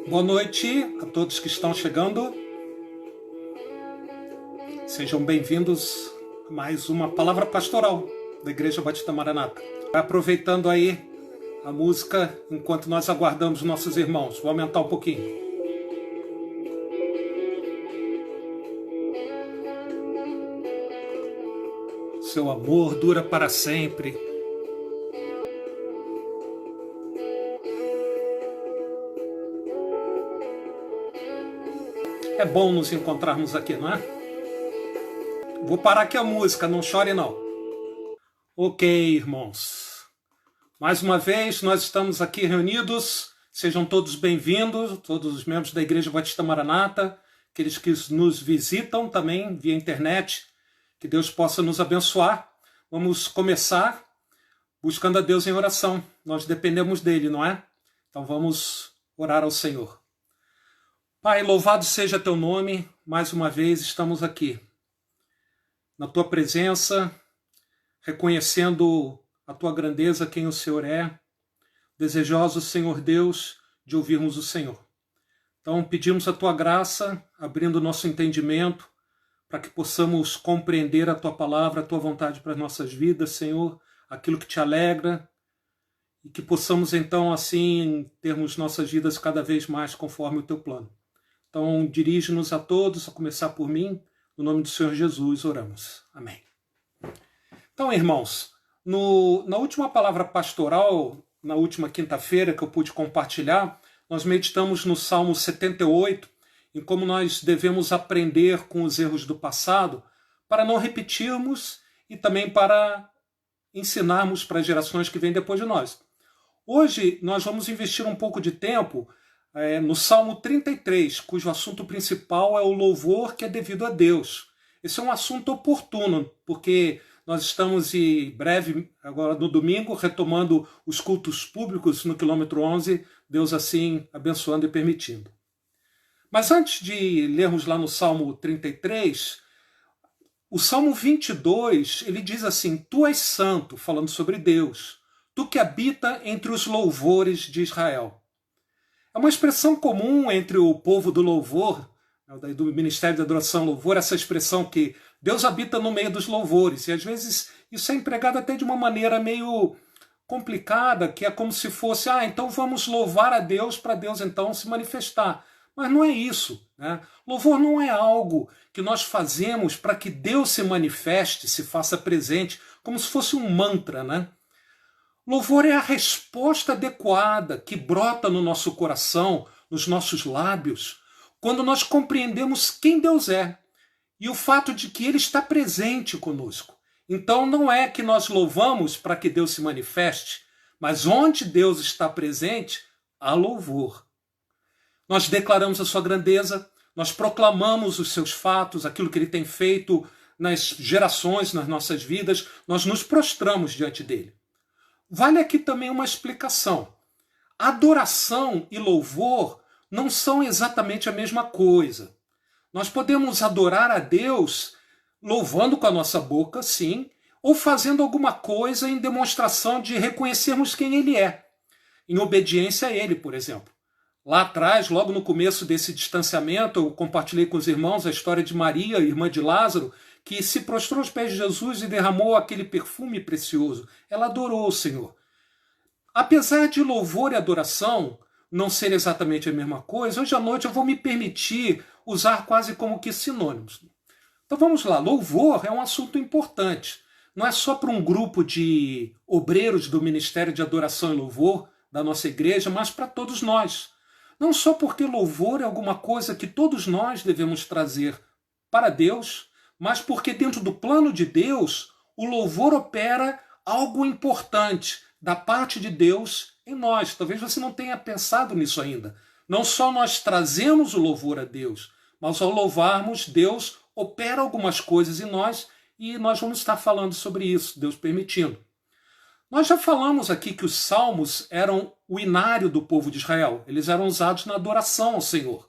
Boa noite a todos que estão chegando. Sejam bem-vindos a mais uma palavra pastoral da Igreja Batista Maranata. Aproveitando aí a música enquanto nós aguardamos nossos irmãos. Vou aumentar um pouquinho. Seu amor dura para sempre. É bom nos encontrarmos aqui, não é? Vou parar aqui a música, não chore não. Ok, irmãos. Mais uma vez, nós estamos aqui reunidos. Sejam todos bem-vindos, todos os membros da Igreja Batista Maranata, aqueles que nos visitam também via internet. Que Deus possa nos abençoar. Vamos começar buscando a Deus em oração. Nós dependemos dele, não é? Então vamos orar ao Senhor. Pai, louvado seja teu nome. Mais uma vez estamos aqui na tua presença, reconhecendo a tua grandeza, quem o Senhor é, desejosos, Senhor Deus, de ouvirmos o Senhor. Então pedimos a tua graça, abrindo o nosso entendimento, para que possamos compreender a tua palavra, a tua vontade para as nossas vidas, Senhor, aquilo que te alegra, e que possamos então assim termos nossas vidas cada vez mais conforme o teu plano. Então dirige-nos a todos, a começar por mim, no nome do Senhor Jesus, oramos. Amém. Então, irmãos, na última palavra pastoral, na última quinta-feira que eu pude compartilhar, nós meditamos no Salmo 78, em como nós devemos aprender com os erros do passado para não repetirmos e também para ensinarmos para as gerações que vêm depois de nós. Hoje nós vamos investir um pouco de tempo no Salmo 33, cujo assunto principal é o louvor que é devido a Deus. Esse é um assunto oportuno, porque nós estamos em breve, agora no domingo, retomando os cultos públicos no quilômetro 11, Deus assim abençoando e permitindo. Mas antes de lermos lá no Salmo 33, o Salmo 22, ele diz assim: Tu és santo, falando sobre Deus, tu que habita entre os louvores de Israel. É uma expressão comum entre o povo do louvor, do Ministério da Adoração Louvor, essa expressão que Deus habita no meio dos louvores. E às vezes isso é empregado até de uma maneira meio complicada, que é como se fosse, então vamos louvar a Deus para Deus então se manifestar. Mas não é isso, né? Louvor não é algo que nós fazemos para que Deus se manifeste, se faça presente, como se fosse um mantra, né? Louvor é a resposta adequada que brota no nosso coração, nos nossos lábios, quando nós compreendemos quem Deus é e o fato de que Ele está presente conosco. Então não é que nós louvamos para que Deus se manifeste, mas onde Deus está presente, há louvor. Nós declaramos a sua grandeza, nós proclamamos os seus fatos, aquilo que Ele tem feito nas gerações, nas nossas vidas, nós nos prostramos diante dEle. Vale aqui também uma explicação. Adoração e louvor não são exatamente a mesma coisa. Nós podemos adorar a Deus louvando com a nossa boca, sim, ou fazendo alguma coisa em demonstração de reconhecermos quem Ele é, em obediência a Ele, por exemplo. Lá atrás, logo no começo desse distanciamento, eu compartilhei com os irmãos a história de Maria, irmã de Lázaro, que se prostrou aos pés de Jesus e derramou aquele perfume precioso. Ela adorou o Senhor. Apesar de louvor e adoração não ser exatamente a mesma coisa, hoje à noite eu vou me permitir usar quase como que sinônimos. Então vamos lá, louvor é um assunto importante. Não é só para um grupo de obreiros do Ministério de Adoração e Louvor da nossa igreja, mas para todos nós. Não só porque louvor é alguma coisa que todos nós devemos trazer para Deus, mas porque dentro do plano de Deus, o louvor opera algo importante da parte de Deus em nós. Talvez você não tenha pensado nisso ainda. Não só nós trazemos o louvor a Deus, mas ao louvarmos, Deus opera algumas coisas em nós e nós vamos estar falando sobre isso, Deus permitindo. Nós já falamos aqui que os salmos eram o inário do povo de Israel. Eles eram usados na adoração ao Senhor.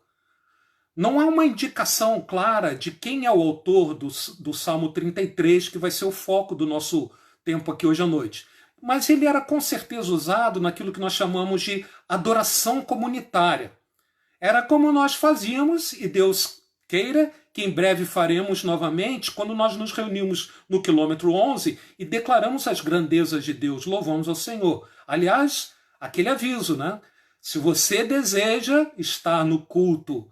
Não há uma indicação clara de quem é o autor do Salmo 33, que vai ser o foco do nosso tempo aqui hoje à noite. Mas ele era com certeza usado naquilo que nós chamamos de adoração comunitária. Era como nós fazíamos, e Deus queira que em breve faremos novamente, quando nós nos reunimos no quilômetro 11 e declaramos as grandezas de Deus, louvamos ao Senhor. Aliás, aquele aviso, né? Se você deseja estar no culto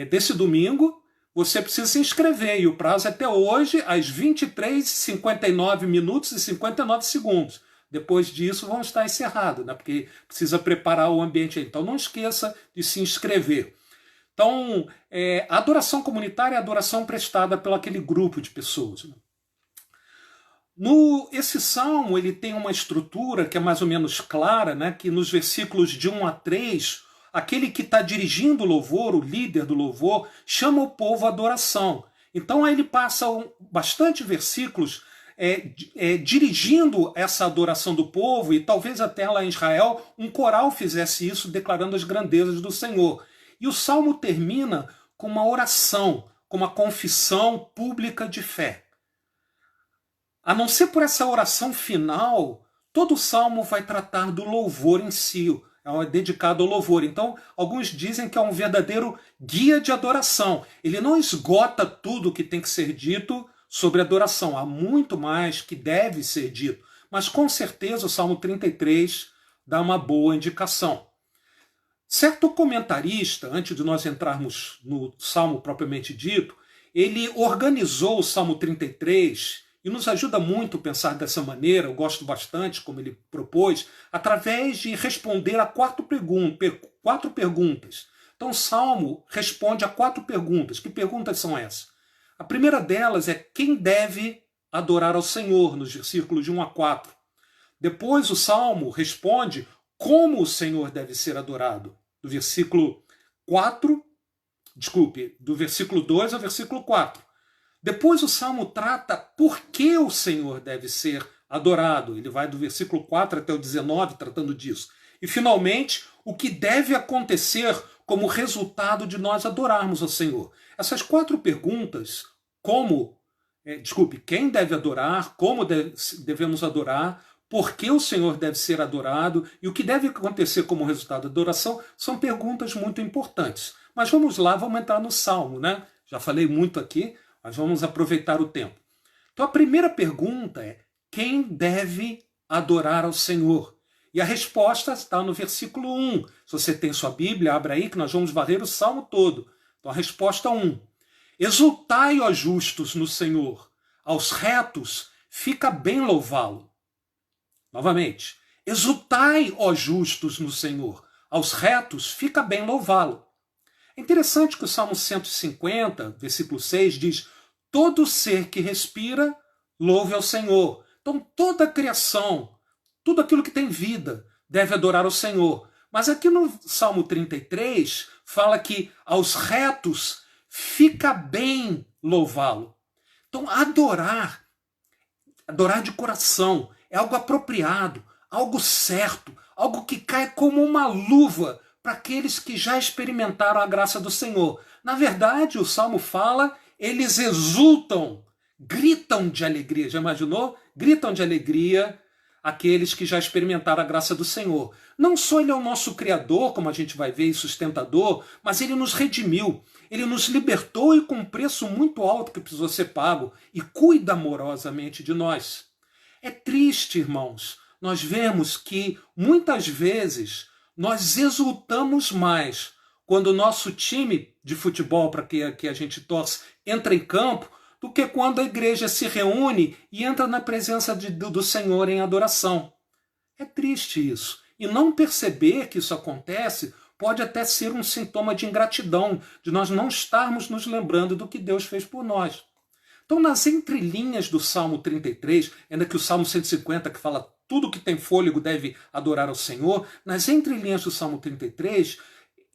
desse domingo, você precisa se inscrever, e o prazo é até hoje, às 23h59 minutos e 59 segundos. Depois disso, vão estar encerrados, né? Porque precisa preparar o ambiente aí. Então, não esqueça de se inscrever. Então, a adoração comunitária é a adoração prestada pelo aquele grupo de pessoas. Né? Esse salmo ele tem uma estrutura que é mais ou menos clara, né? Que nos versículos de 1 a 3, aquele que está dirigindo o louvor, o líder do louvor, chama o povo à adoração. Então, aí ele passa bastante versículos dirigindo essa adoração do povo, e talvez até lá em Israel um coral fizesse isso, declarando as grandezas do Senhor. E o salmo termina com uma oração, com uma confissão pública de fé. A não ser por essa oração final, todo o salmo vai tratar do louvor em si, é dedicado ao louvor. Então, alguns dizem que é um verdadeiro guia de adoração. Ele não esgota tudo o que tem que ser dito sobre adoração. Há muito mais que deve ser dito. Mas, com certeza, o Salmo 33 dá uma boa indicação. Certo comentarista, antes de nós entrarmos no Salmo propriamente dito, ele organizou o Salmo 33 e nos ajuda muito a pensar dessa maneira, eu gosto bastante como ele propôs, através de responder a quatro perguntas. Então o Salmo responde a 4 perguntas. Que perguntas são essas? A primeira delas é quem deve adorar ao Senhor, nos versículos de 1 a 4. Depois o Salmo responde como o Senhor deve ser adorado. Do versículo 2 ao versículo 4. Depois o Salmo trata por que o Senhor deve ser adorado. Ele vai do versículo 4 até o 19 tratando disso. E finalmente, o que deve acontecer como resultado de nós adorarmos ao Senhor. Essas 4 perguntas, quem deve adorar, como devemos adorar, por que o Senhor deve ser adorado e o que deve acontecer como resultado da adoração, são perguntas muito importantes. Mas vamos lá, vamos entrar no Salmo, né? Já falei muito aqui, mas vamos aproveitar o tempo. Então a primeira pergunta é, quem deve adorar ao Senhor? E a resposta está no versículo 1. Se você tem sua Bíblia, abra aí que nós vamos varrer o Salmo todo. Então a resposta 1. Exultai, ó justos, no Senhor. Aos retos fica bem louvá-lo. Novamente, exultai, ó justos, no Senhor. Aos retos fica bem louvá-lo. É interessante que o Salmo 150, versículo 6, diz: todo ser que respira, louve ao Senhor. Então toda a criação, tudo aquilo que tem vida, deve adorar ao Senhor. Mas aqui no Salmo 33, fala que aos retos fica bem louvá-lo. Então adorar de coração, é algo apropriado, algo certo, algo que cai como uma luva para aqueles que já experimentaram a graça do Senhor. Na verdade, o Salmo fala, eles exultam, gritam de alegria. Já imaginou? Gritam de alegria aqueles que já experimentaram a graça do Senhor. Não só Ele é o nosso Criador, como a gente vai ver, e sustentador, mas Ele nos redimiu. Ele nos libertou e com um preço muito alto que precisou ser pago e cuida amorosamente de nós. É triste, irmãos, nós vemos que muitas vezes nós exultamos mais quando o nosso time de futebol, para que a gente torce, entra em campo, do que quando a igreja se reúne e entra na presença do Senhor em adoração. É triste isso. E não perceber que isso acontece pode até ser um sintoma de ingratidão, de nós não estarmos nos lembrando do que Deus fez por nós. Então, nas entrelinhas do Salmo 33, ainda que o Salmo 150, que fala tudo que tem fôlego deve adorar ao Senhor, nas entrelinhas do Salmo 33,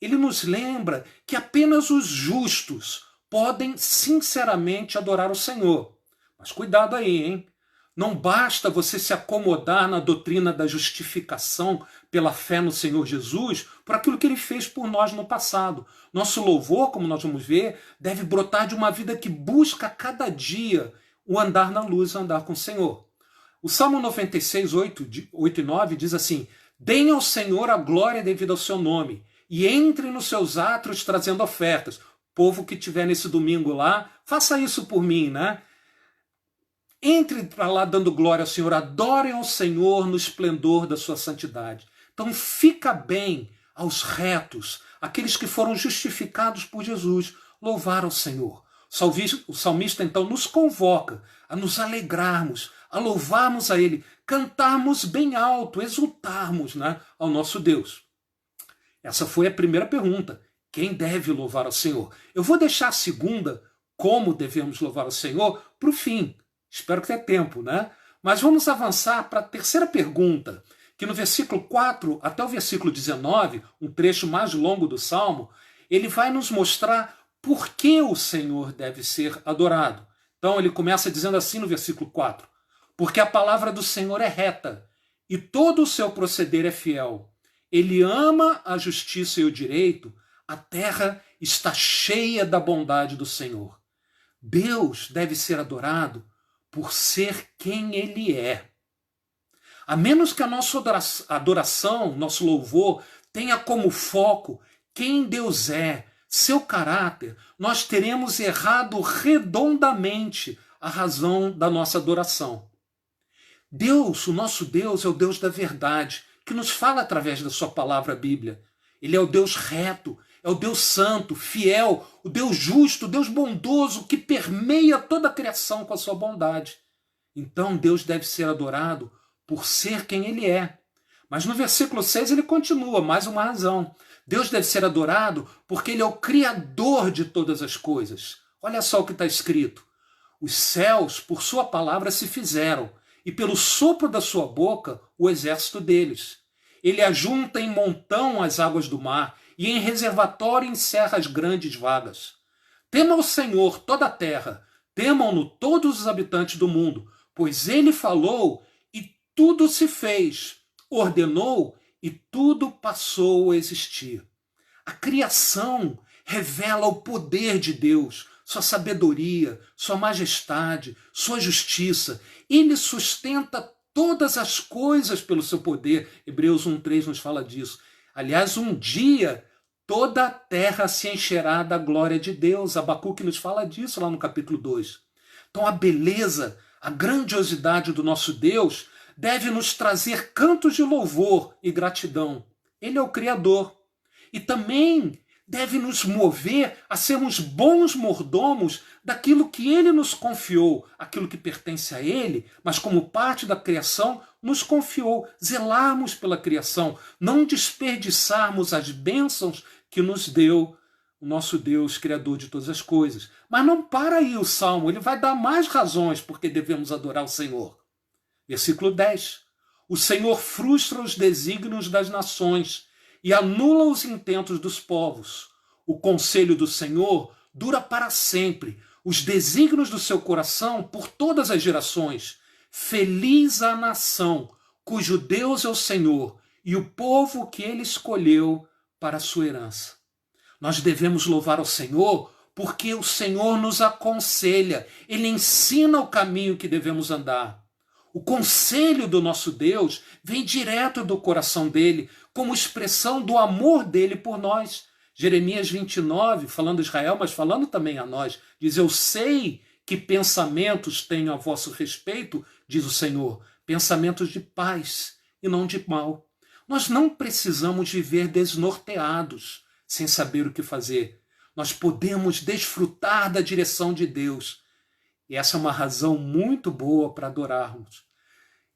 ele nos lembra que apenas os justos podem sinceramente adorar o Senhor. Mas cuidado aí, hein? Não basta você se acomodar na doutrina da justificação pela fé no Senhor Jesus por aquilo que Ele fez por nós no passado. Nosso louvor, como nós vamos ver, deve brotar de uma vida que busca a cada dia o andar na luz, o andar com o Senhor. O Salmo 96, 8 e 9 diz assim: deem ao Senhor a glória devida ao seu nome, e entre nos seus átrios trazendo ofertas. Povo que estiver nesse domingo lá, faça isso por mim, né? Entre para lá dando glória ao Senhor, adorem ao Senhor no esplendor da sua santidade. Então fica bem aos retos, aqueles que foram justificados por Jesus, louvar ao Senhor. O salmista então nos convoca a nos alegrarmos, a louvarmos a Ele, cantarmos bem alto, exultarmos, né, ao nosso Deus. Essa foi a primeira pergunta. Quem deve louvar ao Senhor? Eu vou deixar a segunda, como devemos louvar ao Senhor, para o fim. Espero que tenha tempo, né? Mas vamos avançar para a terceira pergunta, que no versículo 4 até o versículo 19, um trecho mais longo do Salmo, ele vai nos mostrar por que o Senhor deve ser adorado. Então ele começa dizendo assim no versículo 4, porque a palavra do Senhor é reta, e todo o seu proceder é fiel. Ele ama a justiça e o direito, a terra está cheia da bondade do Senhor. Deus deve ser adorado por ser quem Ele é. A menos que a nossa adoração, nosso louvor, tenha como foco quem Deus é, seu caráter, nós teremos errado redondamente a razão da nossa adoração. Deus, o nosso Deus, é o Deus da verdade, que nos fala através da sua palavra, a Bíblia. Ele é o Deus reto, é o Deus santo, fiel, o Deus justo, o Deus bondoso, que permeia toda a criação com a sua bondade. Então Deus deve ser adorado por ser quem Ele é. Mas no versículo 6 ele continua, mais uma razão. Deus deve ser adorado porque Ele é o Criador de todas as coisas. Olha só o que está escrito. Os céus, por sua palavra, se fizeram, e pelo sopro da sua boca, o exército deles. Ele ajunta em montão as águas do mar, e em reservatório encerra as grandes vagas. Tema o Senhor toda a terra, temam-no todos os habitantes do mundo, pois Ele falou e tudo se fez, ordenou e tudo passou a existir. A criação revela o poder de Deus, sua sabedoria, sua majestade, sua justiça. Ele sustenta todas as coisas pelo seu poder. Hebreus 1:3 nos fala disso. Aliás, um dia toda a terra se encherá da glória de Deus. Abacuque nos fala disso lá no capítulo 2. Então a beleza, a grandiosidade do nosso Deus deve nos trazer cantos de louvor e gratidão. Ele é o Criador. E também deve nos mover a sermos bons mordomos daquilo que Ele nos confiou, aquilo que pertence a Ele, mas como parte da criação, nos confiou, zelarmos pela criação, não desperdiçarmos as bênçãos que nos deu o nosso Deus, Criador de todas as coisas. Mas não para aí o Salmo, ele vai dar mais razões porque devemos adorar o Senhor. Versículo 10. O Senhor frustra os desígnios das nações e anula os intentos dos povos. O conselho do Senhor dura para sempre, os desígnios do seu coração por todas as gerações. Feliz a nação cujo Deus é o Senhor e o povo que Ele escolheu para a sua herança. Nós devemos louvar ao Senhor porque o Senhor nos aconselha, Ele ensina o caminho que devemos andar. O conselho do nosso Deus vem direto do coração dele, como expressão do amor dele por nós. Jeremias 29, falando a Israel, mas falando também a nós, diz: eu sei que pensamentos tenho a vosso respeito, diz o Senhor, pensamentos de paz e não de mal. Nós não precisamos viver desnorteados, sem saber o que fazer. Nós podemos desfrutar da direção de Deus. E essa é uma razão muito boa para adorarmos.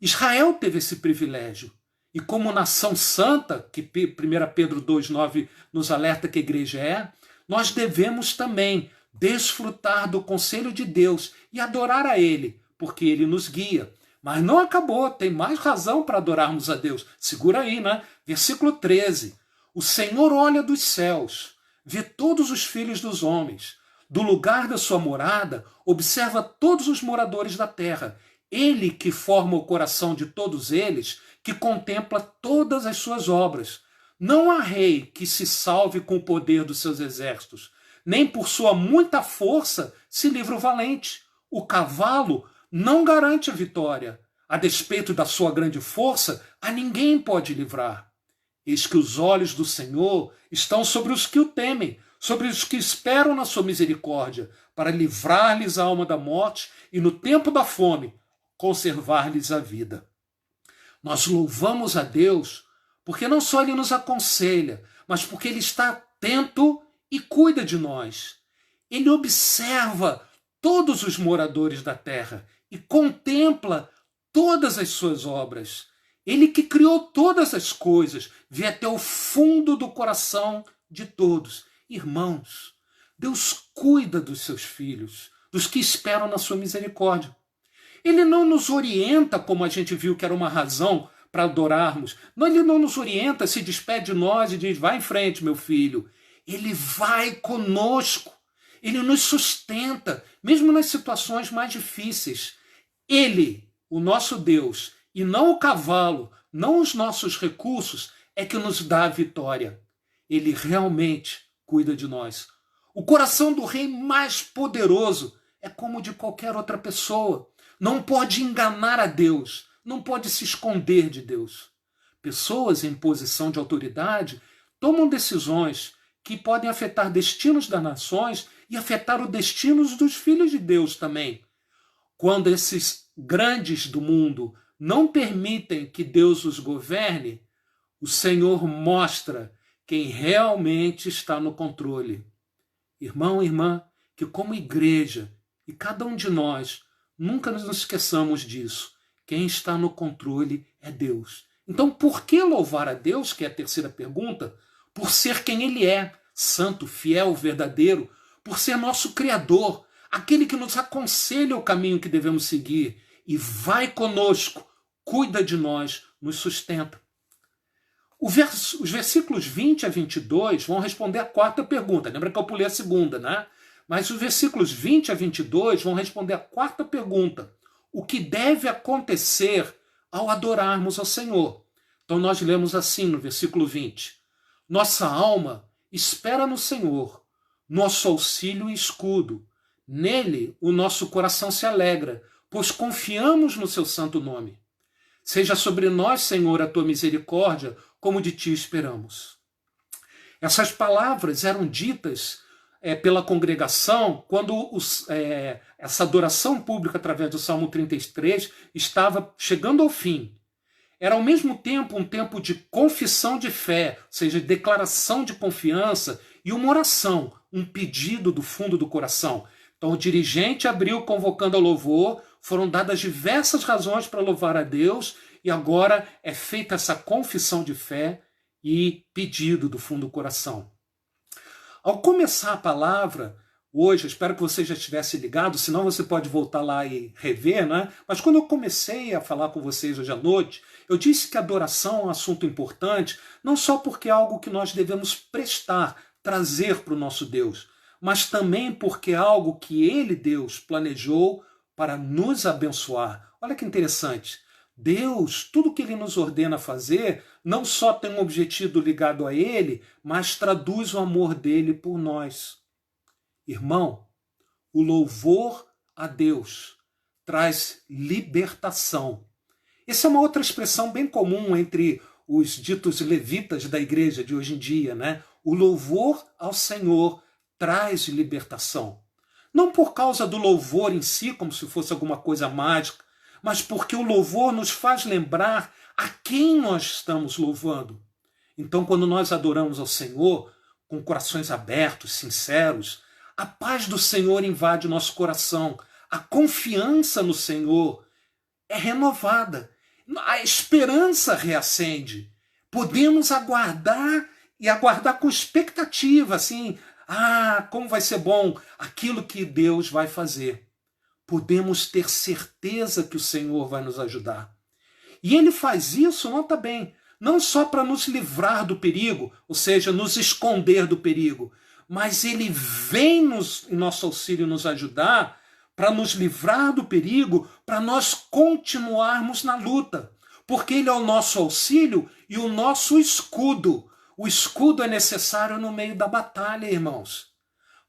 Israel teve esse privilégio. E como nação santa, que 1 Pedro 2,9 nos alerta que a igreja é, nós devemos também desfrutar do conselho de Deus e adorar a Ele, porque Ele nos guia. Mas não acabou, tem mais razão para adorarmos a Deus. Segura aí, né? Versículo 13. O Senhor olha dos céus, vê todos os filhos dos homens. Do lugar da sua morada, observa todos os moradores da terra. Ele que forma o coração de todos eles, que contempla todas as suas obras. Não há rei que se salve com o poder dos seus exércitos, nem por sua muita força se livra o valente. O cavalo não garante a vitória. A despeito da sua grande força, a ninguém pode livrar. Eis que os olhos do Senhor estão sobre os que o temem, sobre os que esperam na sua misericórdia, para livrar-lhes a alma da morte e, no tempo da fome, conservar-lhes a vida. Nós louvamos a Deus porque não só Ele nos aconselha, mas porque Ele está atento e cuida de nós. Ele observa todos os moradores da terra e contempla todas as suas obras. Ele que criou todas as coisas, vê até o fundo do coração de todos. Irmãos, Deus cuida dos seus filhos, dos que esperam na sua misericórdia. Ele não nos orienta, como a gente viu que era uma razão para adorarmos. Ele não nos orienta, se despede de nós e diz, vai em frente, meu filho. Ele vai conosco. Ele nos sustenta, mesmo nas situações mais difíceis. Ele, o nosso Deus, e não o cavalo, não os nossos recursos, é que nos dá a vitória. Ele realmente cuida de nós. O coração do rei mais poderoso é como o de qualquer outra pessoa. Não pode enganar a Deus, não pode se esconder de Deus. Pessoas em posição de autoridade tomam decisões que podem afetar destinos das nações e afetar os destinos dos filhos de Deus também. Quando esses grandes do mundo não permitem que Deus os governe, o Senhor mostra quem realmente está no controle. Irmão e irmã, que como igreja, e cada um de nós, nunca nos esqueçamos disso. Quem está no controle é Deus. Então, por que louvar a Deus, que é a terceira pergunta? Por ser quem Ele é, santo, fiel, verdadeiro, por ser nosso Criador, aquele que nos aconselha o caminho que devemos seguir e vai conosco, cuida de nós, nos sustenta. Os versículos 20 a 22 vão responder a quarta pergunta. Lembra que eu pulei a segunda, né? Mas os versículos 20 a 22 vão responder a quarta pergunta. O que deve acontecer ao adorarmos ao Senhor? Então nós lemos assim no versículo 20. Nossa alma espera no Senhor, nosso auxílio e escudo. Nele o nosso coração se alegra, pois confiamos no seu santo nome. Seja sobre nós, Senhor, a tua misericórdia, como de ti esperamos. Essas palavras eram ditas pela congregação quando essa adoração pública através do Salmo 33 estava chegando ao fim. Era ao mesmo tempo um tempo de confissão de fé, ou seja, declaração de confiança, e uma oração, um pedido do fundo do coração. Então o dirigente abriu convocando ao louvor, foram dadas diversas razões para louvar a Deus, e agora é feita essa confissão de fé e pedido do fundo do coração. Ao começar a palavra, hoje, eu espero que você já estivesse ligado, senão você pode voltar lá e rever, né? Mas quando eu comecei a falar com vocês hoje à noite, eu disse que a adoração é um assunto importante, não só porque é algo que nós devemos prestar, trazer para o nosso Deus, mas também porque é algo que Ele, Deus, planejou para nos abençoar. Olha que interessante. Deus, tudo que Ele nos ordena fazer, não só tem um objetivo ligado a Ele, mas traduz o amor dEle por nós. Irmão, o louvor a Deus traz libertação. Essa é uma outra expressão bem comum entre os ditos levitas da igreja de hoje em dia, né? O louvor ao Senhor traz libertação. Não por causa do louvor em si, como se fosse alguma coisa mágica, mas porque o louvor nos faz lembrar a quem nós estamos louvando. Então, quando nós adoramos ao Senhor, com corações abertos, sinceros, a paz do Senhor invade o nosso coração, a confiança no Senhor é renovada, a esperança reacende. Podemos aguardar e aguardar com expectativa, assim, como vai ser bom aquilo que Deus vai fazer. Podemos ter certeza que o Senhor vai nos ajudar. E Ele faz isso, nota bem, não só para nos livrar do perigo, ou seja, nos esconder do perigo, mas Ele vem em nosso auxílio nos ajudar para nos livrar do perigo, para nós continuarmos na luta. Porque Ele é o nosso auxílio e o nosso escudo. O escudo é necessário no meio da batalha, irmãos.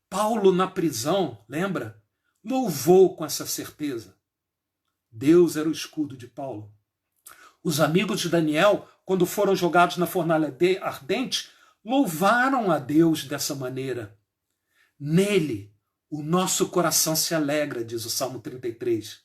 Paulo, na prisão, lembra? Louvou com essa certeza. Deus era o escudo de Paulo. Os amigos de Daniel quando foram jogados na fornalha ardente, louvaram a Deus dessa maneira. Nele, o nosso coração se alegra, diz o Salmo 33.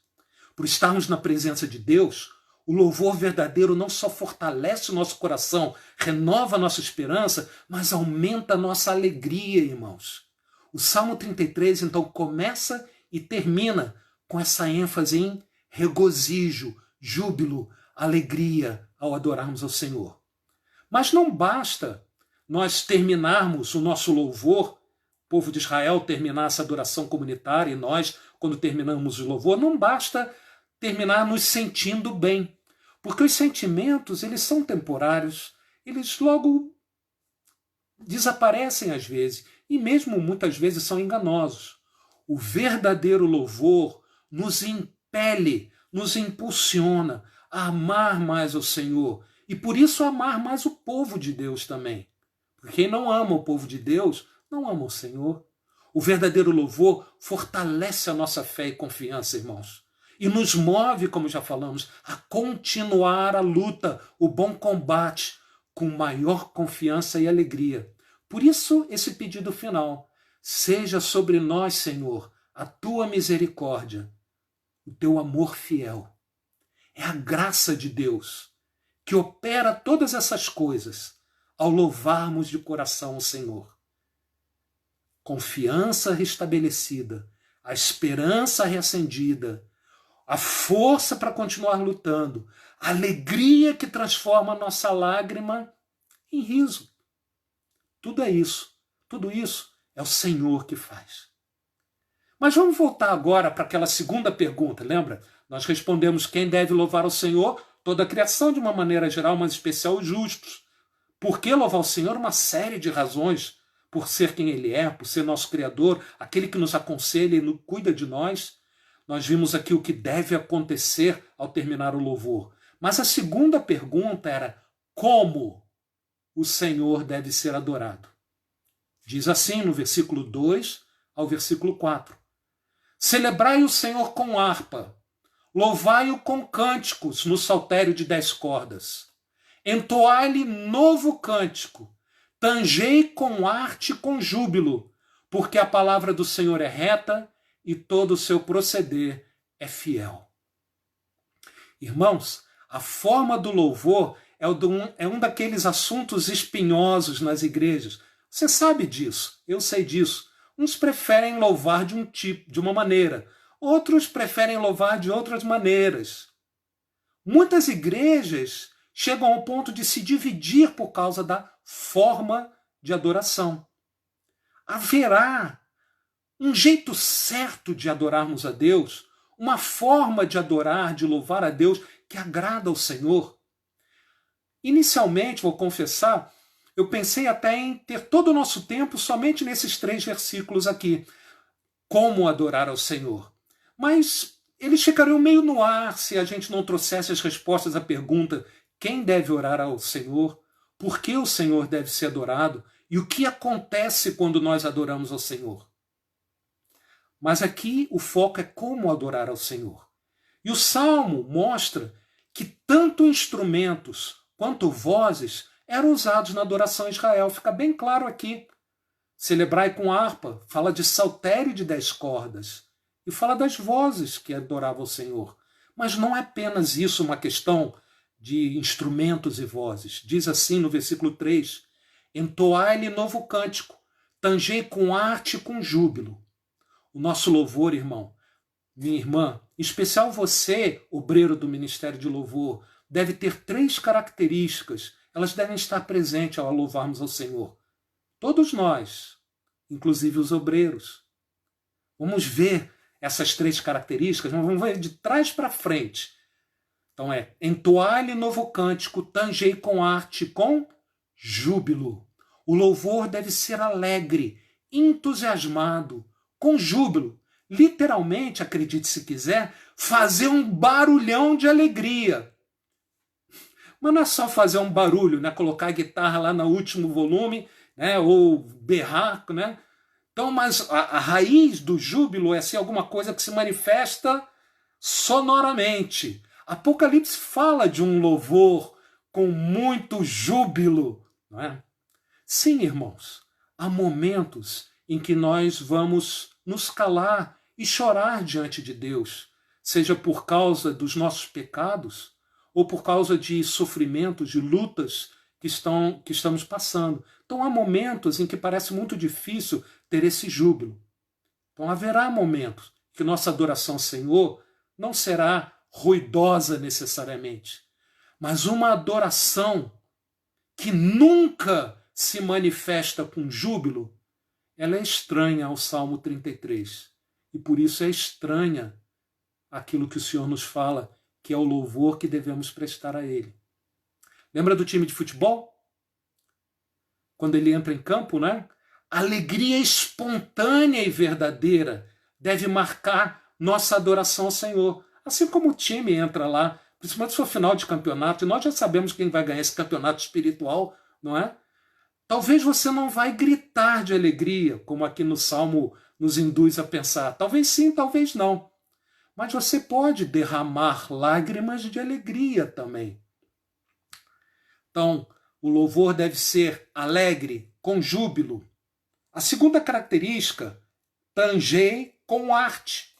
Por estarmos na presença de Deus, o louvor verdadeiro não só fortalece o nosso coração, renova a nossa esperança, mas aumenta a nossa alegria, irmãos. O Salmo 33, então, começa e termina com essa ênfase em regozijo, júbilo, alegria ao adorarmos ao Senhor. Mas não basta nós terminarmos o nosso louvor, o povo de Israel terminar essa adoração comunitária e nós, quando terminamos o louvor, não basta terminar nos sentindo bem, porque os sentimentos, eles são temporários, eles logo desaparecem às vezes, e mesmo muitas vezes são enganosos. O verdadeiro louvor nos impele, nos impulsiona a amar mais o Senhor, e por isso amar mais o povo de Deus também. Porque quem não ama o povo de Deus, não ama o Senhor. O verdadeiro louvor fortalece a nossa fé e confiança, irmãos. E nos move, como já falamos, a continuar a luta, o bom combate, com maior confiança e alegria. Por isso, esse pedido final: seja sobre nós, Senhor, a tua misericórdia, o teu amor fiel. É a graça de Deus que opera todas essas coisas ao louvarmos de coração o Senhor. Confiança restabelecida, a esperança reacendida, a força para continuar lutando, a alegria que transforma a nossa lágrima em riso. Tudo isso é o Senhor que faz. Mas vamos voltar agora para aquela segunda pergunta, lembra? Nós respondemos quem deve louvar ao Senhor, toda a criação de uma maneira geral, mas em especial os justos. Por que louvar o Senhor? Uma série de razões, por ser quem Ele é, por ser nosso Criador, aquele que nos aconselha e cuida de nós. Nós vimos aqui o que deve acontecer ao terminar o louvor. Mas a segunda pergunta era como o Senhor deve ser adorado. Diz assim no versículo 2 ao versículo 4. Celebrai o Senhor com harpa, louvai-o com cânticos no saltério de 10 cordas. Entoai-lhe novo cântico, tangei com arte e com júbilo, porque a palavra do Senhor é reta e todo o seu proceder é fiel. Irmãos, a forma do louvor é um daqueles assuntos espinhosos nas igrejas. Você sabe disso, eu sei disso. Uns preferem louvar de um tipo, de uma maneira. Outros preferem louvar de outras maneiras. Muitas igrejas chegam ao ponto de se dividir por causa da forma de adoração. Haverá um jeito certo de adorarmos a Deus, uma forma de adorar, de louvar a Deus que agrada ao Senhor. Inicialmente, vou confessar, eu pensei até em ter todo o nosso tempo somente nesses 3 versículos aqui. Como adorar ao Senhor. Mas eles ficariam meio no ar se a gente não trouxesse as respostas à pergunta: quem deve orar ao Senhor? Por que o Senhor deve ser adorado? E o que acontece quando nós adoramos ao Senhor? Mas aqui o foco é como adorar ao Senhor. E o Salmo mostra que tanto instrumentos quanto vozes eram usados na adoração em Israel. Fica bem claro aqui. Celebrai com harpa, fala de saltério de 10 cordas. E fala das vozes que adoravam o Senhor. Mas não é apenas isso uma questão de instrumentos e vozes. Diz assim no versículo 3, entoai-lhe novo cântico, tangei com arte e com júbilo. O nosso louvor, irmão, minha irmã, em especial você, obreiro do Ministério de Louvor, deve ter 3 características. Elas devem estar presentes ao louvarmos ao Senhor. Todos nós, inclusive os obreiros. Vamos ver essas 3 características, mas vamos ver de trás para frente. Então entoai-lhe novo cântico, tangei com arte, com júbilo. O louvor deve ser alegre, entusiasmado, com júbilo. Literalmente, acredite se quiser, fazer um barulhão de alegria. Mas não é só fazer um barulho, né? Colocar a guitarra lá no último volume, né? Ou berrar, né? Então, mas a raiz do júbilo é assim, alguma coisa que se manifesta sonoramente. Apocalipse fala de um louvor com muito júbilo, não é? Sim, irmãos, há momentos em que nós vamos nos calar e chorar diante de Deus, seja por causa dos nossos pecados ou por causa de sofrimentos, de lutas que estamos passando. Então há momentos em que parece muito difícil ter esse júbilo. Então haverá momentos que nossa adoração ao Senhor não será ruidosa necessariamente, mas uma adoração que nunca se manifesta com júbilo, ela é estranha ao Salmo 33. E por isso é estranha aquilo que o Senhor nos fala, que é o louvor que devemos prestar a Ele. Lembra do time de futebol? Quando ele entra em campo, né? A alegria espontânea e verdadeira deve marcar nossa adoração ao Senhor. Assim como o time entra lá, principalmente se for final de campeonato, e nós já sabemos quem vai ganhar esse campeonato espiritual, não é? Talvez você não vai gritar de alegria, como aqui no Salmo nos induz a pensar. Talvez sim, talvez não. Mas você pode derramar lágrimas de alegria também. Então, o louvor deve ser alegre, com júbilo. A segunda característica, tangei com arte.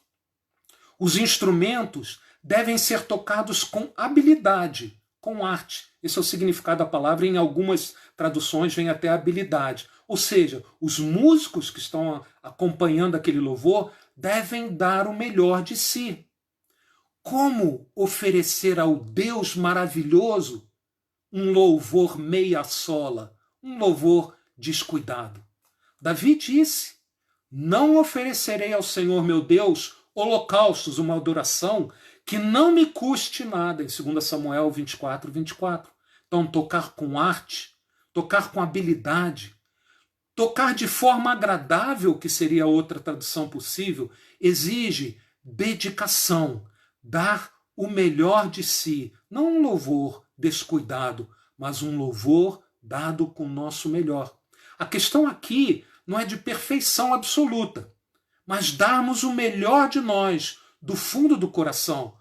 Os instrumentos devem ser tocados com habilidade, com arte. Esse é o significado da palavra, em algumas traduções vem até habilidade. Ou seja, os músicos que estão acompanhando aquele louvor devem dar o melhor de si. Como oferecer ao Deus maravilhoso um louvor meia sola, um louvor descuidado? Davi disse: não oferecerei ao Senhor meu Deus holocaustos, uma adoração que não me custe nada, em 2 Samuel 24, 24. Então, tocar com arte, tocar com habilidade, tocar de forma agradável, que seria outra tradução possível, exige dedicação, dar o melhor de si, não um louvor descuidado, mas um louvor dado com o nosso melhor. A questão aqui não é de perfeição absoluta, mas darmos o melhor de nós, do fundo do coração,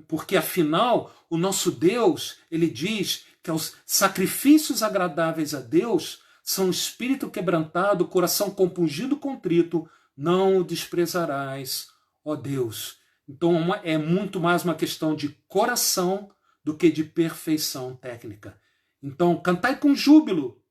porque afinal o nosso Deus, ele diz que os sacrifícios agradáveis a Deus são o espírito quebrantado, o coração compungido, contrito, não o desprezarás, ó Deus. Então é muito mais uma questão de coração do que de perfeição técnica. Então, cantai com júbilo,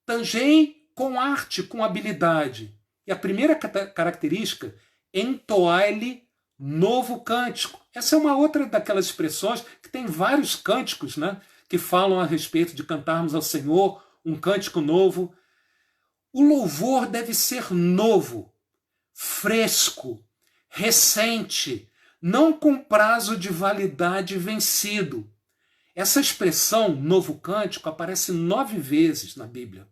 tangei com arte, com habilidade. E a primeira característica, entoai-lhe novo cântico. Essa é uma outra daquelas expressões que tem vários cânticos, né, que falam a respeito de cantarmos ao Senhor um cântico novo. O louvor deve ser novo, fresco, recente, não com prazo de validade vencido. Essa expressão, novo cântico, aparece 9 vezes na Bíblia.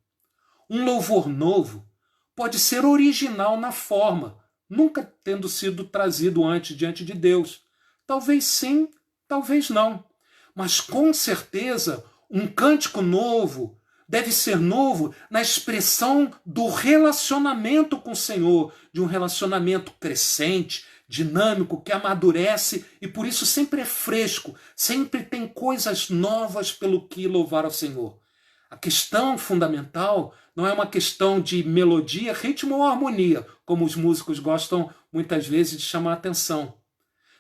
Um louvor novo pode ser original na forma, nunca tendo sido trazido antes diante de Deus. Talvez sim, talvez não. Mas com certeza, um cântico novo deve ser novo na expressão do relacionamento com o Senhor, de um relacionamento crescente, dinâmico, que amadurece e por isso sempre é fresco, sempre tem coisas novas pelo que louvar ao Senhor. A questão fundamental não é uma questão de melodia, ritmo ou harmonia, como os músicos gostam muitas vezes de chamar a atenção.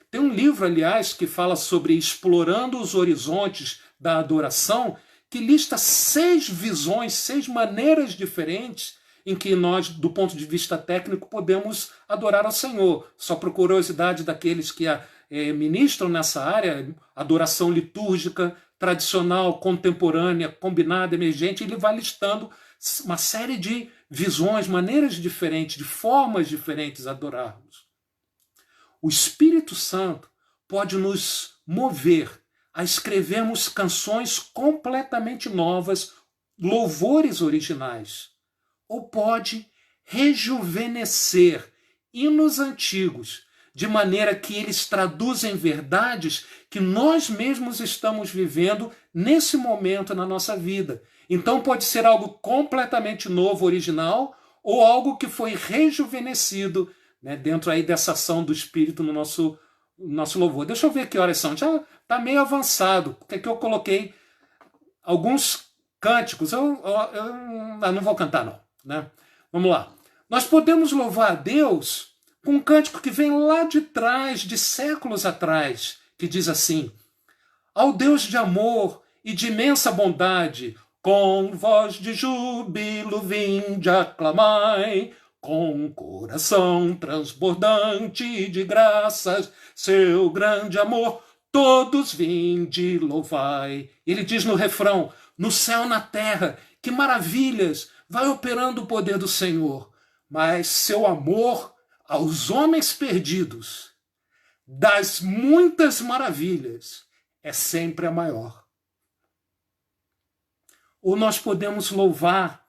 Tem um livro, aliás, que fala sobre explorando os horizontes da adoração, que lista 6 visões, 6 maneiras diferentes em que nós, do ponto de vista técnico, podemos adorar ao Senhor. Só por curiosidade daqueles que ministram nessa área, adoração litúrgica, tradicional, contemporânea, combinada, emergente, ele vai listando uma série de visões, maneiras diferentes, de formas diferentes de adorarmos. O Espírito Santo pode nos mover a escrevermos canções completamente novas, louvores originais, ou pode rejuvenescer hinos antigos, de maneira que eles traduzem verdades que nós mesmos estamos vivendo nesse momento na nossa vida. Então pode ser algo completamente novo, original, ou algo que foi rejuvenescido, né, dentro aí dessa ação do Espírito no nosso o nosso louvor. Deixa eu ver que horas são. Já está meio avançado, porque aqui eu coloquei alguns cânticos. Eu não vou cantar, não. Né? Vamos lá. Nós podemos louvar a Deus com um cântico que vem lá de trás, de séculos atrás, que diz assim: ao Deus de amor e de imensa bondade, com voz de júbilo vinde aclamai, com coração transbordante de graças, seu grande amor, todos vinde louvai. Ele diz no refrão: no céu, na terra, que maravilhas vai operando o poder do Senhor, mas seu amor aos homens perdidos, das muitas maravilhas, é sempre a maior. Ou nós podemos louvar: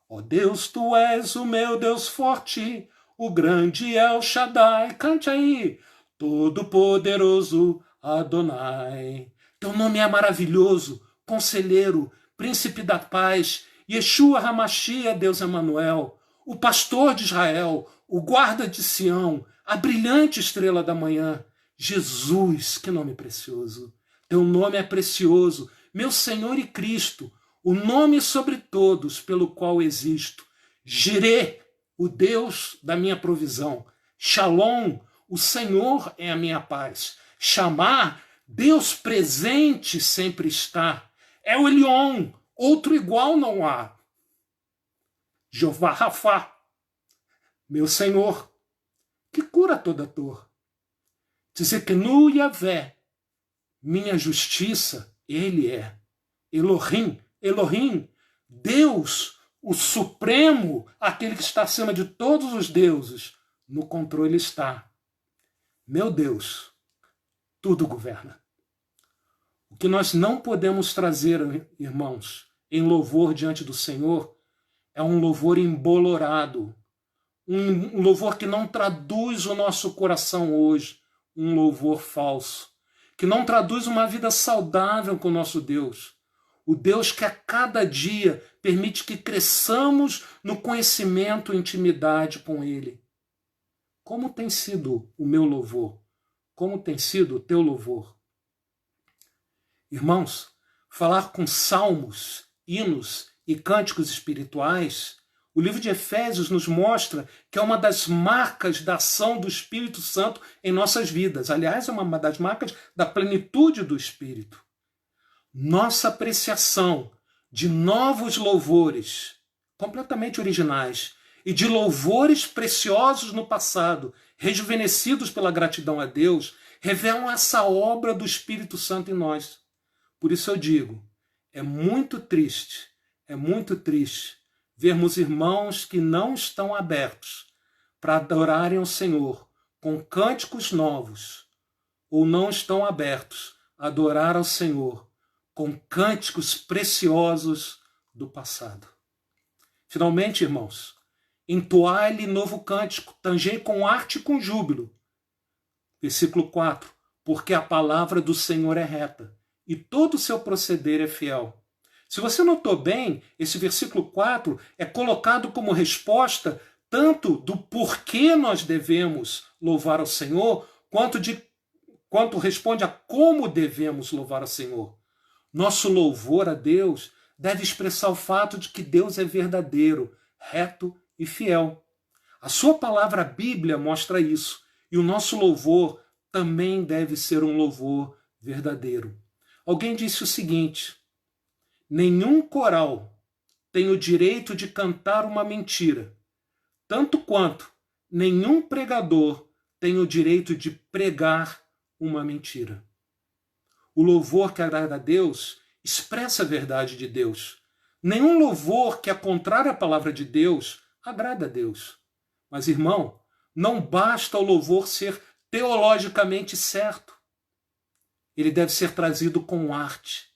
ó Deus, tu és o meu Deus forte, o grande El Shaddai. Cante aí: todo-poderoso Adonai. Teu nome é maravilhoso, conselheiro, príncipe da paz, Yeshua Hamashia, Deus Emanuel, o pastor de Israel, o guarda de Sião, a brilhante estrela da manhã. Jesus, que nome precioso. Teu nome é precioso, meu Senhor e Cristo, o nome sobre todos pelo qual existo. Jirê, o Deus da minha provisão. Shalom, o Senhor é a minha paz. Chamar, Deus presente sempre está. É o Elion, outro igual não há. Jeová Rafá, meu Senhor, que cura toda dor. Tzedekenu Yavé, minha justiça, ele é. Elohim, Elohim, Deus, o Supremo, aquele que está acima de todos os deuses, no controle está. Meu Deus, tudo governa. O que nós não podemos trazer, irmãos, em louvor diante do Senhor, é um louvor embolorado, um louvor que não traduz o nosso coração hoje, um louvor falso, que não traduz uma vida saudável com o nosso Deus. O Deus que a cada dia permite que cresçamos no conhecimento e intimidade com Ele. Como tem sido o meu louvor? Como tem sido o teu louvor? Irmãos, falar com salmos, hinos e cânticos espirituais, o livro de Efésios nos mostra que é uma das marcas da ação do Espírito Santo em nossas vidas. Aliás, é uma das marcas da plenitude do Espírito. Nossa apreciação de novos louvores, completamente originais, e de louvores preciosos no passado, rejuvenescidos pela gratidão a Deus, revelam essa obra do Espírito Santo em nós. Por isso eu digo, é muito triste vermos irmãos que não estão abertos para adorarem o Senhor com cânticos novos, ou não estão abertos a adorar ao Senhor com cânticos preciosos do passado. Finalmente, irmãos, entoai-lhe novo cântico, tangei com arte e com júbilo. Versículo 4, porque a palavra do Senhor é reta, e todo o seu proceder é fiel. Se você notou bem, esse versículo 4 é colocado como resposta tanto do porquê nós devemos louvar ao Senhor, quanto responde a como devemos louvar ao Senhor. Nosso louvor a Deus deve expressar o fato de que Deus é verdadeiro, reto e fiel. A sua palavra, a Bíblia, mostra isso. E o nosso louvor também deve ser um louvor verdadeiro. Alguém disse o seguinte: nenhum coral tem o direito de cantar uma mentira, tanto quanto nenhum pregador tem o direito de pregar uma mentira. O louvor que agrada a Deus expressa a verdade de Deus. Nenhum louvor que é contrário à palavra de Deus agrada a Deus. Mas, irmão, não basta o louvor ser teologicamente certo. Ele deve ser trazido com arte,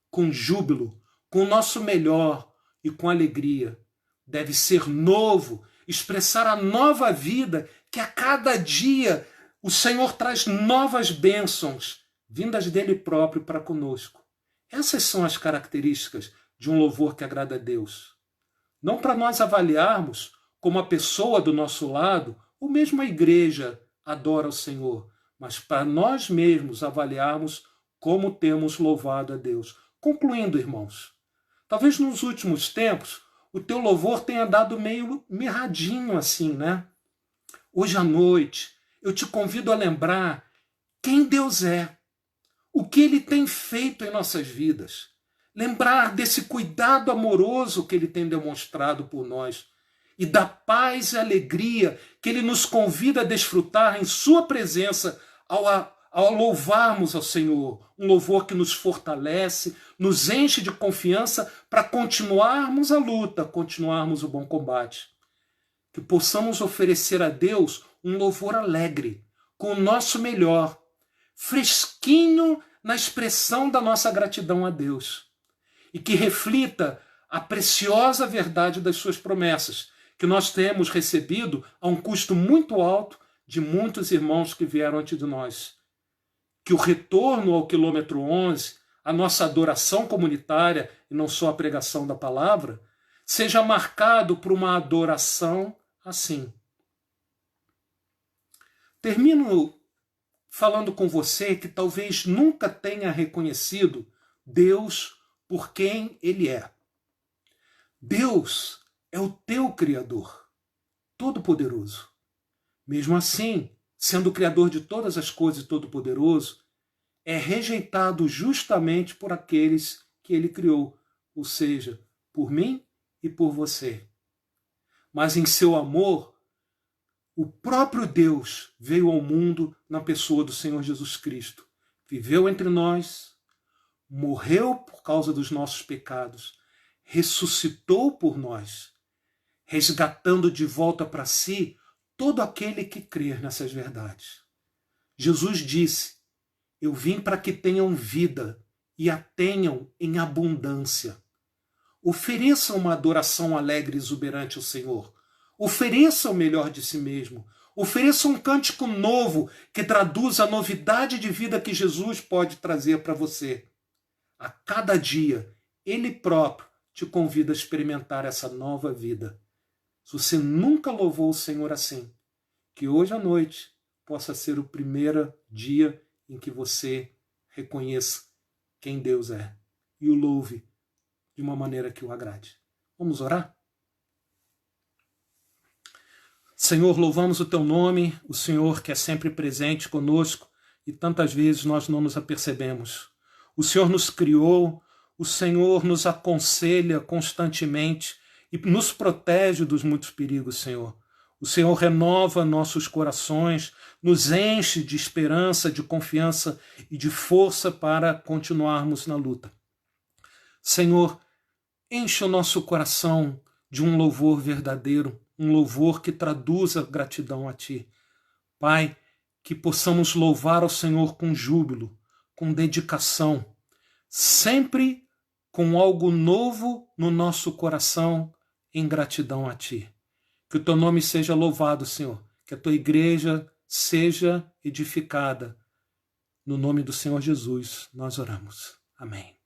com júbilo, com o nosso melhor e com alegria. Deve ser novo, expressar a nova vida que a cada dia o Senhor traz novas bênçãos vindas dele próprio para conosco. Essas são as características de um louvor que agrada a Deus. Não para nós avaliarmos como a pessoa do nosso lado, ou mesmo a igreja, adora o Senhor, mas para nós mesmos avaliarmos como temos louvado a Deus. Concluindo, irmãos, talvez nos últimos tempos o teu louvor tenha dado meio mirradinho assim, né? Hoje à noite eu te convido a lembrar quem Deus é, o que Ele tem feito em nossas vidas. Lembrar desse cuidado amoroso que Ele tem demonstrado por nós e da paz e alegria que Ele nos convida a desfrutar em Sua presença ao louvarmos ao Senhor. Um louvor que nos fortalece, nos enche de confiança para continuarmos a luta, continuarmos o bom combate. Que possamos oferecer a Deus um louvor alegre, com o nosso melhor, fresquinho na expressão da nossa gratidão a Deus. E que reflita a preciosa verdade das suas promessas, que nós temos recebido a um custo muito alto de muitos irmãos que vieram antes de nós. Que o retorno ao quilômetro 11, a nossa adoração comunitária, e não só a pregação da palavra, seja marcado por uma adoração assim. Termino falando com você que talvez nunca tenha reconhecido Deus por quem Ele é. Deus é o teu Criador, todo-poderoso. Mesmo assim, sendo o Criador de todas as coisas e todo-poderoso, é rejeitado justamente por aqueles que Ele criou, ou seja, por mim e por você. Mas em seu amor, o próprio Deus veio ao mundo na pessoa do Senhor Jesus Cristo. Viveu entre nós, morreu por causa dos nossos pecados, ressuscitou por nós, resgatando de volta para si todo aquele que crer nessas verdades. Jesus disse: eu vim para que tenham vida e a tenham em abundância. Ofereça uma adoração alegre e exuberante ao Senhor. Ofereça o melhor de si mesmo. Ofereça um cântico novo que traduza a novidade de vida que Jesus pode trazer para você. A cada dia, Ele próprio te convida a experimentar essa nova vida. Se você nunca louvou o Senhor assim, que hoje à noite possa ser o primeiro dia em que você reconheça quem Deus é e o louve de uma maneira que o agrade. Vamos orar? Senhor, louvamos o Teu nome, o Senhor que é sempre presente conosco e tantas vezes nós não nos apercebemos. O Senhor nos criou, o Senhor nos aconselha constantemente e nos protege dos muitos perigos, Senhor. O Senhor renova nossos corações, nos enche de esperança, de confiança e de força para continuarmos na luta. Senhor, enche o nosso coração de um louvor verdadeiro, um louvor que traduza gratidão a Ti. Pai, que possamos louvar ao Senhor com júbilo, com dedicação, sempre com algo novo no nosso coração em gratidão a Ti. Que o Teu nome seja louvado, Senhor, que a Tua igreja seja edificada. No nome do Senhor Jesus, nós oramos. Amém.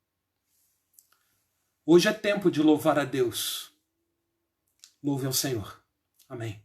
Hoje é tempo de louvar a Deus. Louve ao Senhor. Amém.